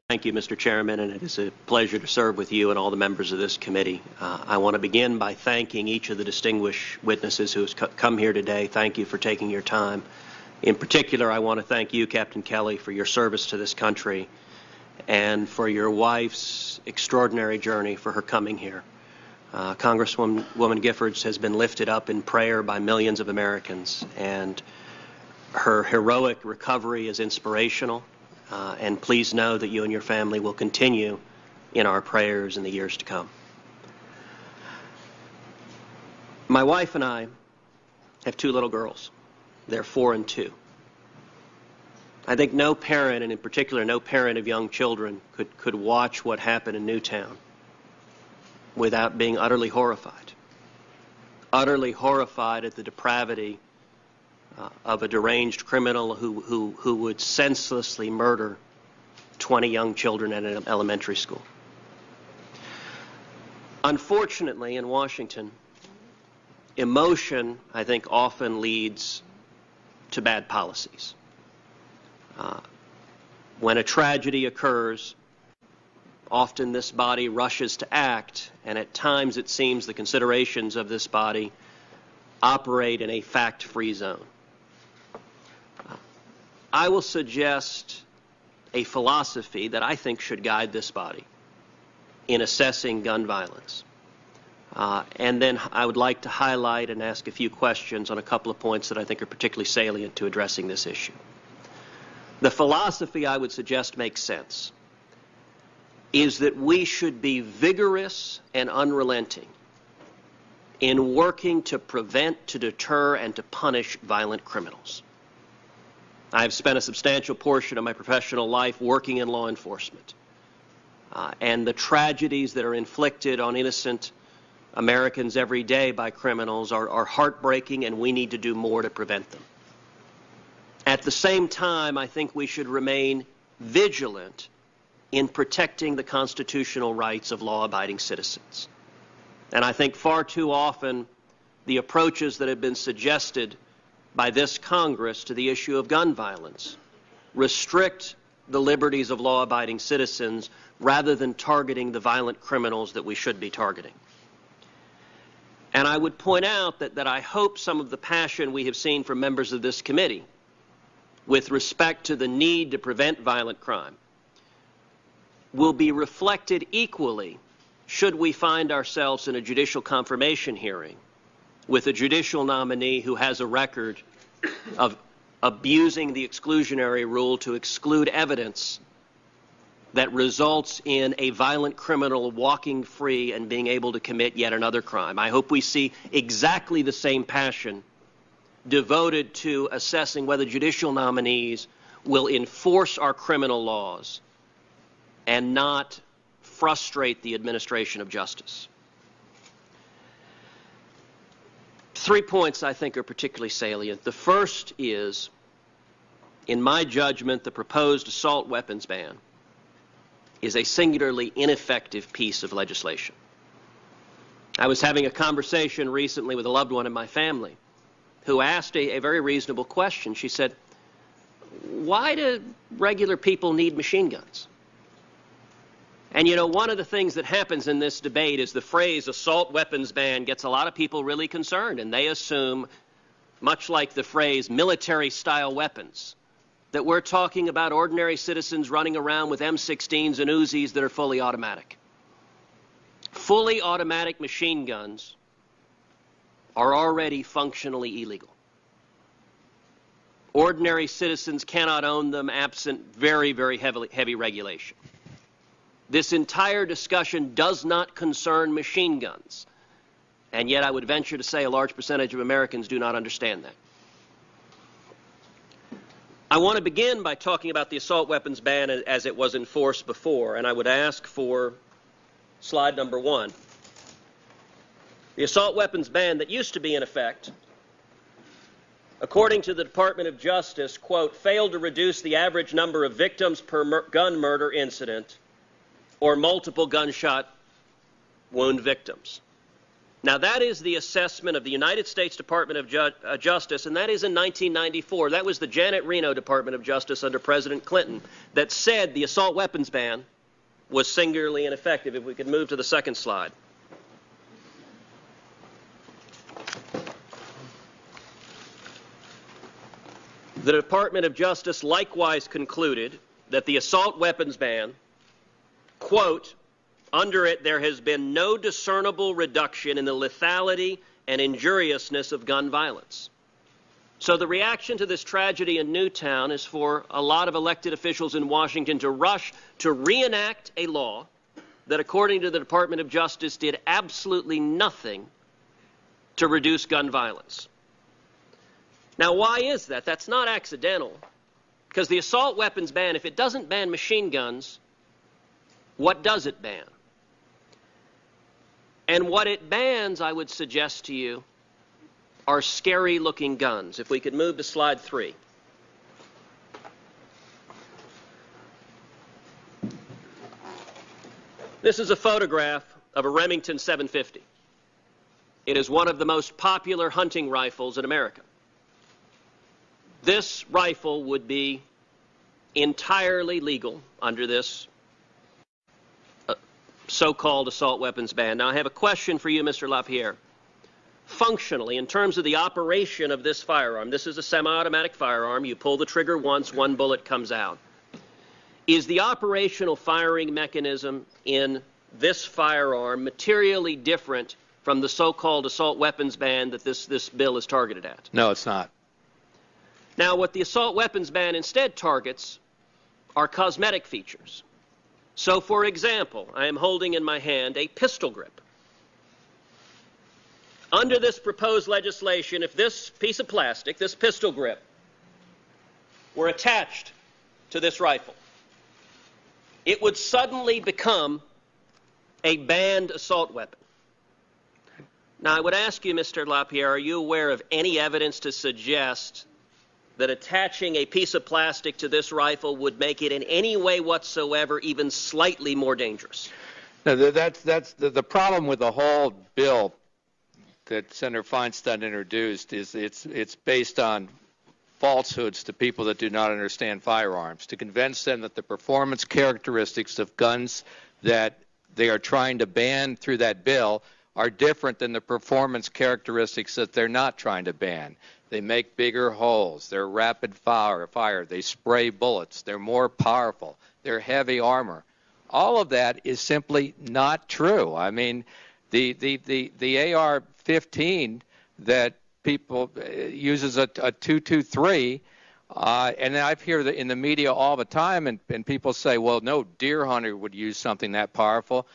Thank you, Mr. Chairman, and it is a pleasure to serve with you and all the members of this committee. I want to begin by thanking each of the distinguished witnesses who has come here today. Thank you for taking your time. In particular, I want to thank you, Captain Kelly, for your service to this country and for your wife's extraordinary journey for her coming here. Congresswoman Giffords has been lifted up in prayer by millions of Americans, and her heroic recovery is inspirational. And please know that you and your family will continue in our prayers in the years to come. My wife and I have two little girls. They're 4 and 2. I think no parent, and in particular no parent of young children, could watch what happened in Newtown without being utterly horrified. Utterly horrified at the depravity of a deranged criminal who would senselessly murder 20 young children at an elementary school. Unfortunately, in Washington, emotion, I think, often leads to bad policies. When a tragedy occurs, often this body rushes to act, and at times it seems the considerations of this body operate in a fact-free zone. I will suggest a philosophy that I think should guide this body in assessing gun violence. And then I would like to highlight and ask a few questions on a couple of points that I think are particularly salient to addressing this issue. The philosophy I would suggest makes sense is that we should be vigorous and unrelenting in working to prevent, to deter, and to punish violent criminals. I've spent a substantial portion of my professional life working in law enforcement. And the tragedies that are inflicted on innocent Americans every day by criminals are heartbreaking, and we need to do more to prevent them. At the same time, I think we should remain vigilant in protecting the constitutional rights of law-abiding citizens. And I think far too often the approaches that have been suggested by this Congress to the issue of gun violence restrict the liberties of law-abiding citizens rather than targeting the violent criminals that we should be targeting. And I would point out that I hope some of the passion we have seen from members of this committee with respect to the need to prevent violent crime will be reflected equally should we find ourselves in a judicial confirmation hearing with a judicial nominee who has a record of abusing the exclusionary rule to exclude evidence that results in a violent criminal walking free and being able to commit yet another crime. I hope we see exactly the same passion devoted to assessing whether judicial nominees will enforce our criminal laws and not frustrate the administration of justice. 3 points I think are particularly salient. The first is, in my judgment, the proposed assault weapons ban is a singularly ineffective piece of legislation. I was having a conversation recently with a loved one in my family who asked a very reasonable question. She said, "Why do regular people need machine guns?" And you know, one of the things that happens in this debate is the phrase assault weapons ban gets a lot of people really concerned, and they assume, much like the phrase military-style weapons, that we're talking about ordinary citizens running around with M16s and Uzis that are fully automatic. Fully automatic machine guns are already functionally illegal. Ordinary citizens cannot own them absent very, very heavy regulation. This entire discussion does not concern machine guns, and yet I would venture to say a large percentage of Americans do not understand that. I want to begin by talking about the assault weapons ban as it was enforced before, and I would ask for slide number 1. The assault weapons ban that used to be in effect, according to the Department of Justice, quote, failed to reduce the average number of victims per gun murder incident or multiple gunshot wound victims. Now, that is the assessment of the United States Department of Justice, and that is in 1994. That was the Janet Reno Department of Justice under President Clinton that said the assault weapons ban was singularly ineffective. If we could move to the second slide. The Department of Justice likewise concluded that the assault weapons ban, quote, under it there has been no discernible reduction in the lethality and injuriousness of gun violence. So the reaction to this tragedy in Newtown is for a lot of elected officials in Washington to rush to reenact a law that, according to the Department of Justice, did absolutely nothing to reduce gun violence. Now, why is that? That's not accidental, because the assault weapons ban, if it doesn't ban machine guns, what does it ban? And what it bans, I would suggest to you, are scary-looking guns. If we could move to slide 3. This is a photograph of a Remington 750. It is one of the most popular hunting rifles in America. This rifle would be entirely legal under this so-called assault weapons ban. Now, I have a question for you, Mr. LaPierre. Functionally, in terms of the operation of this firearm, this is a semi-automatic firearm. You pull the trigger once, one bullet comes out. Is the operational firing mechanism in this firearm materially different from the so-called assault weapons ban that this bill is targeted at? No, it's not. Now, what the assault weapons ban instead targets are cosmetic features. So, for example, I am holding in my hand a pistol grip. Under this proposed legislation, if this piece of plastic, this pistol grip, were attached to this rifle, it would suddenly become a banned assault weapon. Now, I would ask you, Mr. LaPierre, are you aware of any evidence to suggest that attaching a piece of plastic to this rifle would make it in any way whatsoever even slightly more dangerous? No, that's the problem with the whole bill that Senator Feinstein introduced is it's based on falsehoods to people that do not understand firearms, to convince them that the performance characteristics of guns that they are trying to ban through that bill are different than the performance characteristics that they're not trying to ban. They make bigger holes. They're rapid fire. They spray bullets. They're more powerful. They're heavy armor. All of that is simply not true. I mean, the AR-15 that people uses a 223, and I hear that in the media all the time, and people say, well, no deer hunter would use something that powerful.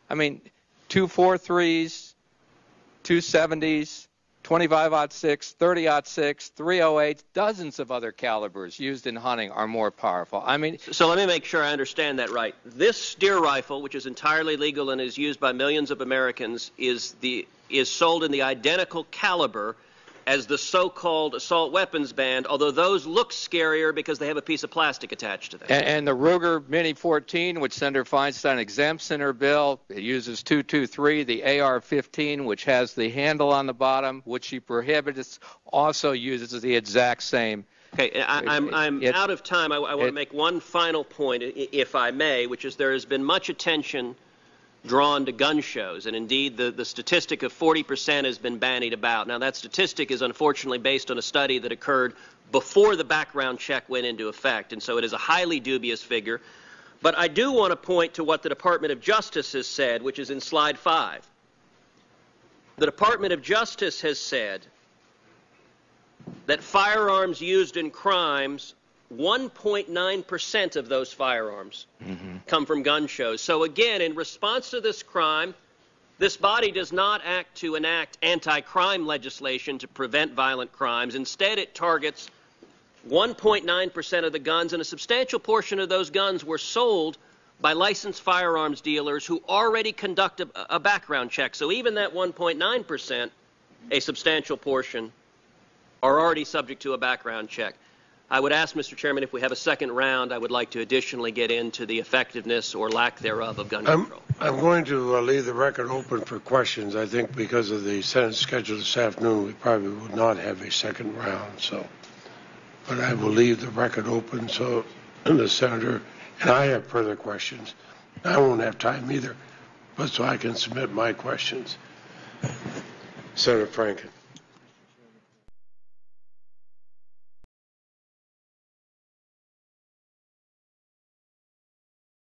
I mean, 243s, 270s, 25-06, 30-06, 308, dozens of other calibers used in hunting are more powerful. I mean, so let me make sure I understand that right. This deer rifle, which is entirely legal and is used by millions of Americans, is sold in the identical caliber as the so-called assault weapons ban, although those look scarier because they have a piece of plastic attached to them. And the Ruger Mini 14, which Senator Feinstein exempts in her bill, it uses 223. The AR-15, which has the handle on the bottom, which she prohibits, also uses the exact same. Okay, I'm out of time. I want to make one final point, if I may, which is there has been much attention drawn to gun shows, and indeed the statistic of 40% has been bandied about. Now, that statistic is unfortunately based on a study that occurred before the background check went into effect, and so it is a highly dubious figure. But I do want to point to what the Department of Justice has said, which is in slide 5. The Department of Justice has said that firearms used in crimes, 1.9% of those firearms come from gun shows. So again, in response to this crime, this body does not act to enact anti-crime legislation to prevent violent crimes. Instead, it targets 1.9% of the guns, and a substantial portion of those guns were sold by licensed firearms dealers who already conduct a background check. So even that 1.9%, a substantial portion, are already subject to a background check. I would ask, Mr. Chairman, if we have a second round, I would like to additionally get into the effectiveness or lack thereof of gun control. I'm going to leave the record open for questions. I think because of the Senate schedule this afternoon, we probably will not have a second round. So, but I will leave the record open so the senator and I have further questions. I won't have time either, but so I can submit my questions. Senator Franken.